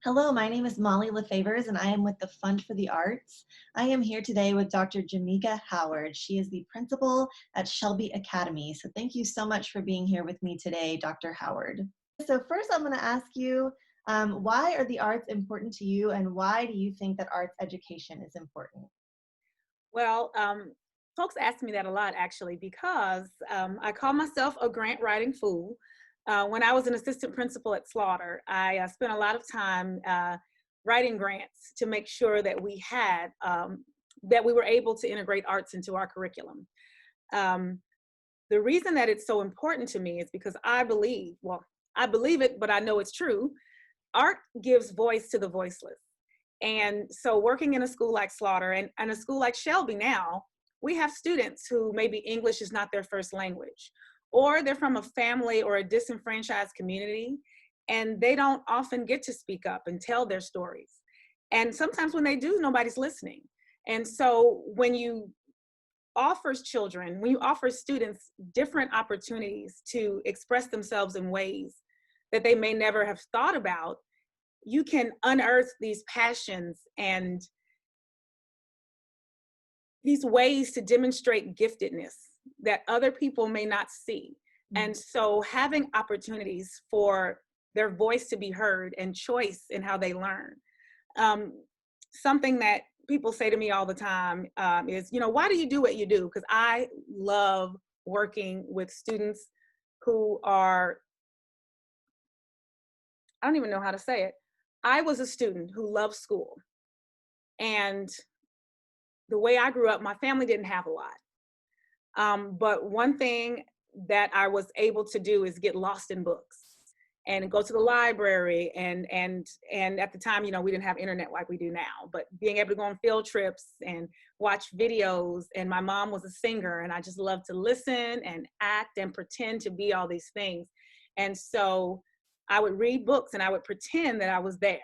Hello, my name is Molly LaFavors, and I am with the Fund for the Arts. I am here today with Dr. Jimica Howard. She is the principal at Shelby Academy. So thank you so much for being here with me today, Dr. Howard. So first I'm going to ask you, why are the arts important to you, and why do you think that arts education is important? Well, folks ask me that a lot actually because I call myself a grant writing fool. When I was an assistant principal at Slaughter, I spent a lot of time writing grants to make sure that we were able to integrate arts into our curriculum. Um, the reason that it's so important to me is because I believe it, but I know it's true. Art gives voice to the voiceless. And so working in a school like Slaughter and a school like Shelby now, we have students who maybe English is not their first language, or they're from a family or a disenfranchised community, and they don't often get to speak up and tell their stories. And sometimes when they do, nobody's listening. And so when you offer students different opportunities to express themselves in ways that they may never have thought about, you can unearth these passions and these ways to demonstrate giftedness that other people may not see. And so having opportunities for their voice to be heard and choice in how they learn. Something that people say to me all the time is, why do you do what you do? Because I love working with students who are, I don't even know how to say it. I was a student who loved school. And the way I grew up, my family didn't have a lot. But one thing that I was able to do is get lost in books and go to the library. And at the time, we didn't have internet like we do now, but being able to go on field trips and watch videos. And my mom was a singer, and I just loved to listen and act and pretend to be all these things. And so I would read books and I would pretend that I was there.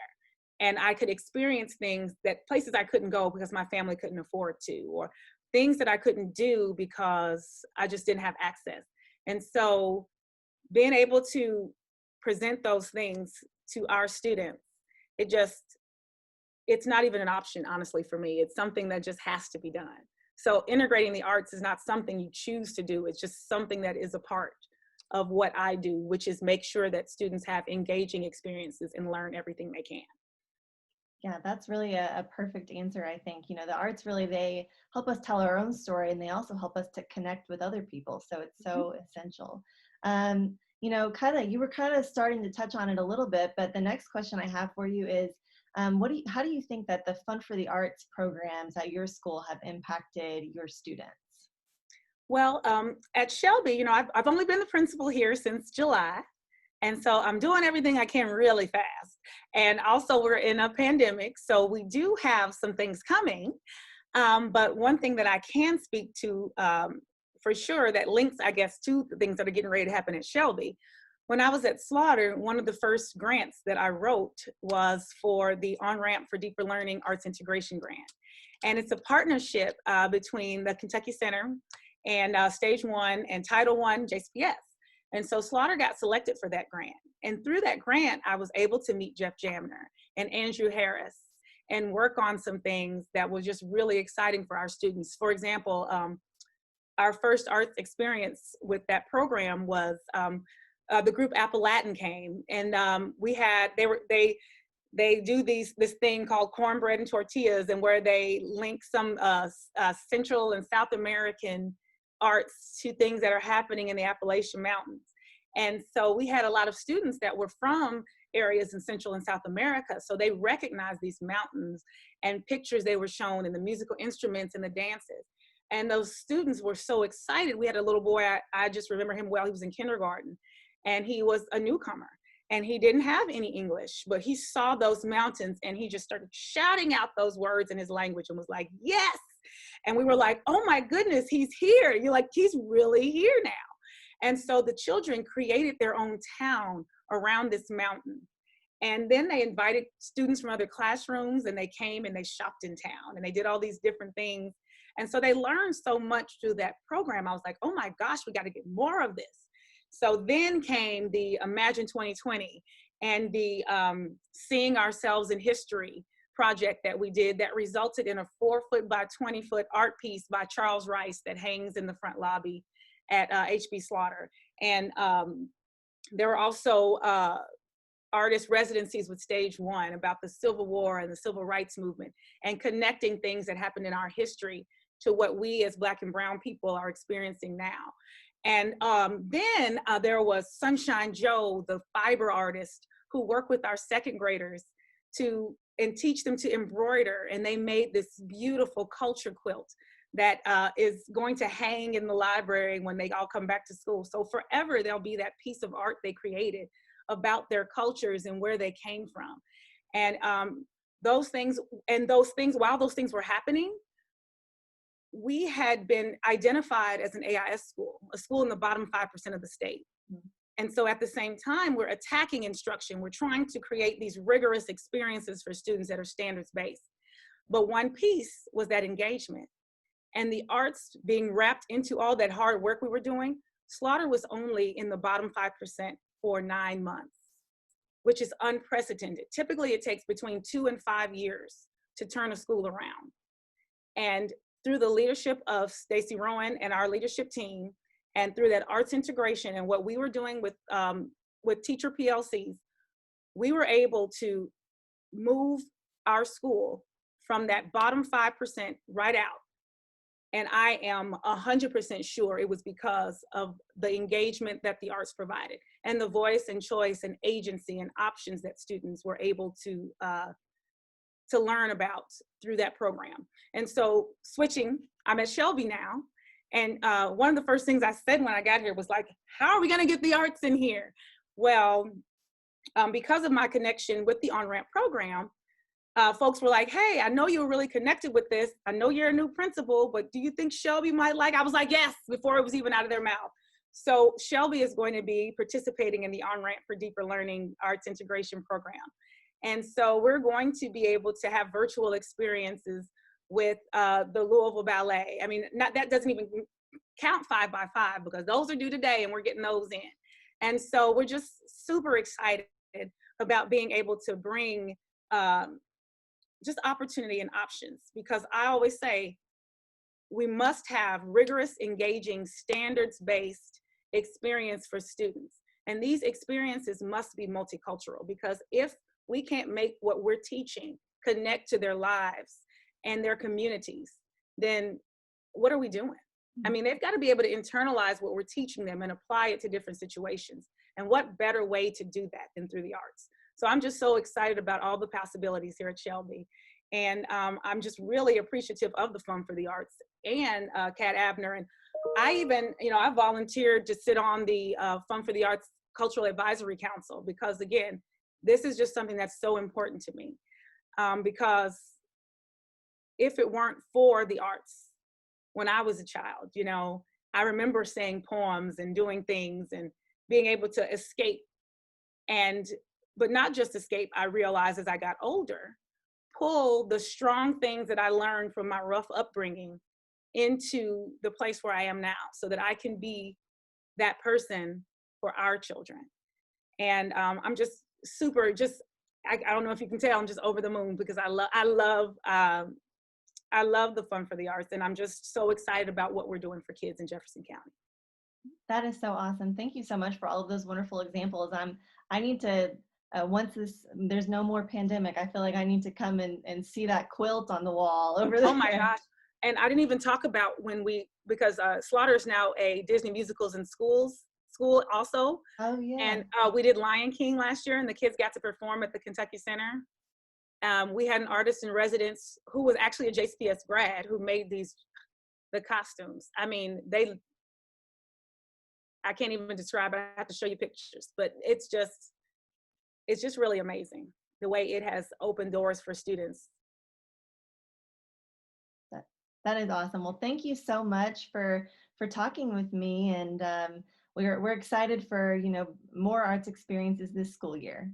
And I could experience places I couldn't go because my family couldn't afford to, or things that I couldn't do because I just didn't have access. And so being able to present those things to our students, it's not even an option, honestly, for me. It's something that just has to be done. So integrating the arts is not something you choose to do. It's just something that is a part of what I do, which is make sure that students have engaging experiences and learn everything they can. Yeah, that's really a perfect answer, I think. The arts really, they help us tell our own story, and they also help us to connect with other people. So it's so essential. You were kind of starting to touch on it a little bit, but the next question I have for you is, how do you think that the Fund for the Arts programs at your school have impacted your students? Well, at Shelby, I've only been the principal here since July. And so I'm doing everything I can really fast. And also we're in a pandemic, so we do have some things coming. But one thing that I can speak to for sure that links, I guess, to the things that are getting ready to happen at Shelby. When I was at Slaughter, one of the first grants that I wrote was for the On-Ramp for Deeper Learning Arts Integration Grant. And it's a partnership between the Kentucky Center and Stage One and Title One JCPS. And so Slaughter got selected for that grant. And through that grant, I was able to meet Jeff Jamner and Andrew Harris and work on some things that was just really exciting for our students. For example, our first arts experience with that program was the group Appalatin came, and they do this thing called cornbread and tortillas, and where they link some Central and South American arts to things that are happening in the Appalachian Mountains. And so we had a lot of students that were from areas in Central and South America. So they recognized these mountains and pictures they were shown and the musical instruments and the dances. And those students were so excited. We had a little boy, I just remember him well, he was in kindergarten, and he was a newcomer. And he didn't have any English, but he saw those mountains and he just started shouting out those words in his language and was like, yes. And we were like, oh my goodness, he's here. You're like, he's really here now. And so the children created their own town around this mountain. And then they invited students from other classrooms, and they came and they shopped in town and they did all these different things. And so they learned so much through that program. I was like, oh my gosh, we got to get more of this. So then came the Imagine 2020. and the Seeing Ourselves in History project that we did that resulted in a 4-foot by 20-foot art piece by Charles Rice that hangs in the front lobby at HB Slaughter. And there were also artist residencies with Stage One about the Civil War and the Civil Rights Movement, and connecting things that happened in our history to what we as Black and Brown people are experiencing now. And then there was Sunshine Joe, the fiber artist, who worked with our second graders and teach them to embroider. And they made this beautiful culture quilt that is going to hang in the library when they all come back to school. So forever, there'll be that piece of art they created about their cultures and where they came from. And while those things were happening, we had been identified as an AIS school, a school in the bottom 5% of the state. And so at the same time, we're attacking instruction. We're trying to create these rigorous experiences for students that are standards-based. But one piece was that engagement. And the arts being wrapped into all that hard work we were doing, Slaughter was only in the bottom 5% for 9 months, which is unprecedented. Typically, it takes between 2 and 5 years to turn a school around. And through the leadership of Stacey Rowan and our leadership team, and through that arts integration and what we were doing with teacher PLCs, we were able to move our school from that bottom 5% right out. And I am 100% sure it was because of the engagement that the arts provided and the voice and choice and agency and options that students were able to learn about through that program. And so switching, I'm at Shelby now. And one of the first things I said when I got here was like, how are we gonna get the arts in here? Well, because of my connection with the on-ramp program, folks were like, hey, I know you were really connected with this. I know you're a new principal, but do you think Shelby might like? I was like, yes, before it was even out of their mouth. So Shelby is going to be participating in the On-Ramp for Deeper Learning Arts Integration Program. And so we're going to be able to have virtual experiences with the Louisville Ballet. I mean, that doesn't even count 5 by 5 because those are due today and we're getting those in. And so we're just super excited about being able to bring just opportunity and options, because I always say we must have rigorous, engaging, standards-based experience for students. And these experiences must be multicultural, because if we can't make what we're teaching connect to their lives and their communities, then what are we doing? I mean, they've got to be able to internalize what we're teaching them and apply it to different situations. And what better way to do that than through the arts? So I'm just so excited about all the possibilities here at Shelby. And I'm just really appreciative of the Fund for the Arts and Kat Abner. And I even, I volunteered to sit on the Fund for the Arts Cultural Advisory Council, because again, this is just something that's so important to me. Because if it weren't for the arts, when I was a child, I remember saying poems and doing things and being able to escape. But not just escape, I realized as I got older, pull the strong things that I learned from my rough upbringing into the place where I am now, so that I can be that person for our children. And I'm just super, I don't know if you can tell, I'm just over the moon, because I love the Fund for the Arts, and I'm just so excited about what we're doing for kids in Jefferson County. That is so awesome. Thank you so much for all of those wonderful examples. I need to, once there's no more pandemic, I feel like I need to come and see that quilt on the wall over there. Oh my gosh. And I didn't even talk about because Slaughter is now a Disney Musicals in school also. Oh yeah. And we did Lion King last year, and the kids got to perform at the Kentucky Center. We had an artist in residence who was actually a JCPS grad who made the costumes. I mean, I can't even describe it. I have to show you pictures, but it's just really amazing the way it has opened doors for students. That is awesome. Well, thank you so much for talking with me, and we're excited for more arts experiences this school year.